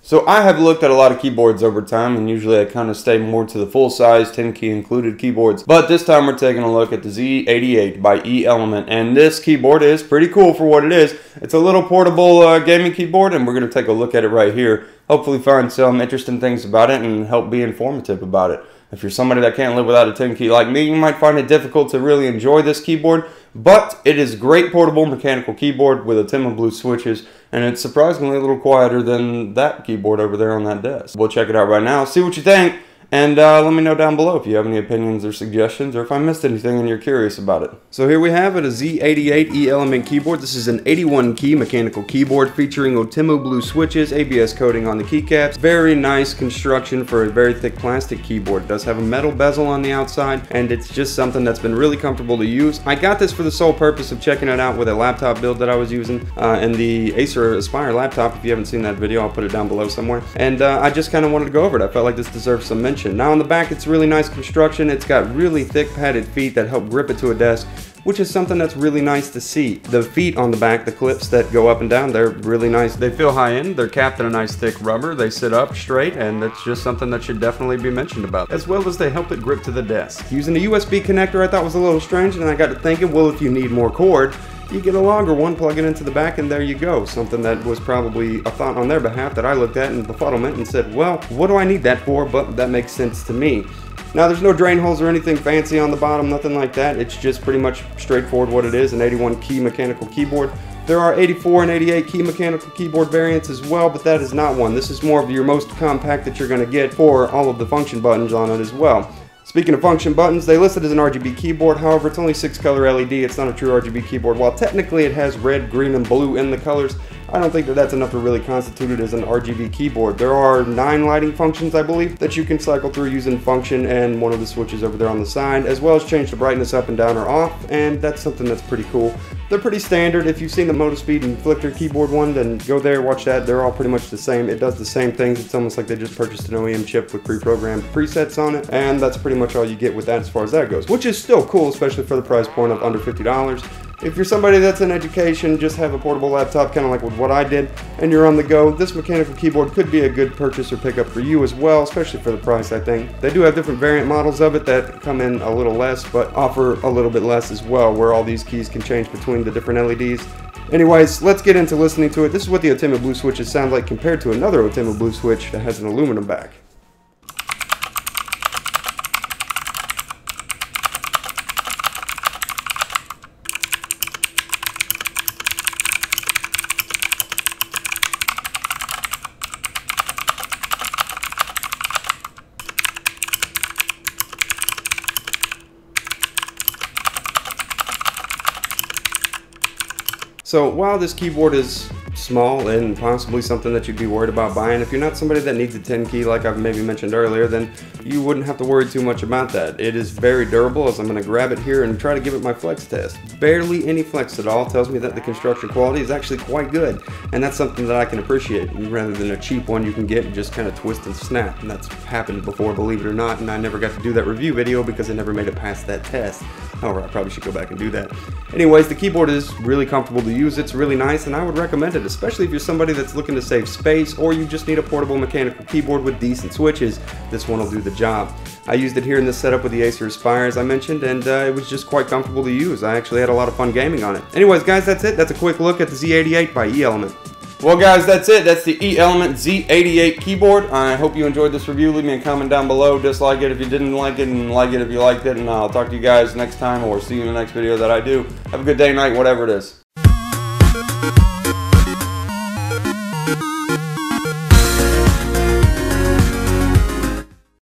So I have looked at a lot of keyboards over time, and usually I kind of stay more to the full size 10 key included keyboards. But this time we're taking a look at the Z-88 by E-Element, and this keyboard is pretty cool for what it is. It's a little portable gaming keyboard, and we're going to take a look at it right here. Hopefully find some interesting things about it and help be informative about it. If you're somebody that can't live without a 10 key like me, you might find it difficult to really enjoy this keyboard, but it is a great portable mechanical keyboard with Ultima Blue switches, and it's surprisingly a little quieter than that keyboard over there on that desk. We'll check it out right now, see what you think, and let me know down below if you have any opinions or suggestions, or if I missed anything and you're curious about it. So here we have it, a Z-88 E-Element keyboard. This is an 81 key mechanical keyboard featuring Ultima Blue switches, ABS coating on the keycaps. Very nice construction for a very thick plastic keyboard. It does have a metal bezel on the outside, and it's just something that's been really comfortable to use. I got this for the sole purpose of checking it out with a laptop build that I was using, and the Acer Aspire laptop. If you haven't seen that video, I'll put it down below somewhere. And I just kind of wanted to go over it. I felt like this deserves some mention. Now on the back, it's really nice construction. It's got really thick padded feet that help grip it to a desk, which is something that's really nice to see. The feet on the back, the clips that go up and down, they're really nice. They feel high end, they're capped in a nice thick rubber, they sit up straight, and that's just something that should definitely be mentioned about, as well as they help it grip to the desk. Using a USB connector I thought was a little strange, and I got to thinking, well, if you need more cord, you get a longer one, plug it into the back, and there you go. Something that was probably a thought on their behalf that I looked at in befuddlement and said, well, what do I need that for? But that makes sense to me. Now, there's no drain holes or anything fancy on the bottom, nothing like that. It's just pretty much straightforward what it is, an 81 key mechanical keyboard. There are 84 and 88 key mechanical keyboard variants as well, but that is not one. This is more of your most compact that you're going to get for all of the function buttons on it as well. Speaking of function buttons, they list it as an RGB keyboard. However, it's only 6-color LED. It's not a true RGB keyboard. While technically it has red, green, and blue in the colors, I don't think that that's enough to really constitute it as an RGB keyboard. There are 9 lighting functions, I believe, that you can cycle through using function and one of the switches over there on the side, as well as change the brightness up and down or off, and that's something that's pretty cool. They're pretty standard. If you've seen the Motospeed Inflictor keyboard one, then go there, watch that. They're all pretty much the same. It does the same things. It's almost like they just purchased an OEM chip with pre-programmed presets on it, and that's pretty much all you get with that as far as that goes, which is still cool, especially for the price point of under $50. If you're somebody that's in education, just have a portable laptop, kind of like with what I did, and you're on the go, this mechanical keyboard could be a good purchase or pickup for you as well, especially for the price, I think. They do have different variant models of it that come in a little less, but offer a little bit less as well, where all these keys can change between the different LEDs. Anyways, let's get into listening to it. This is what the Ultima Blue switches sound like compared to another Ultima Blue switch that has an aluminum back. So while this keyboard is small and possibly something that you'd be worried about buying, if you're not somebody that needs a 10 key like I've maybe mentioned earlier, then you wouldn't have to worry too much about that. It is very durable, as I'm going to grab it here and try to give it my flex test. Barely any flex at all. Tells me that the construction quality is actually quite good, and that's something that I can appreciate rather than a cheap one you can get and just kind of twist and snap. And that's happened before, believe it or not, and I never got to do that review video because I never made it past that test. However, I probably should go back and do that. Anyways, the keyboard is really comfortable to use. It's really nice, and I would recommend it, especially if you're somebody that's looking to save space or you just need a portable mechanical keyboard with decent switches. This one will do the job. I used it here in this setup with the Acer Aspire, as I mentioned, and it was just quite comfortable to use. I actually had a lot of fun gaming on it. Anyways, guys, that's it. That's a quick look at the Z-88 by E-Element. Well, guys, that's it. That's the E-Element Z-88 keyboard. I hope you enjoyed this review. Leave me a comment down below. Dislike it if you didn't like it, and like it if you liked it. And I'll talk to you guys next time, or see you in the next video that I do. Have a good day, night, whatever it is.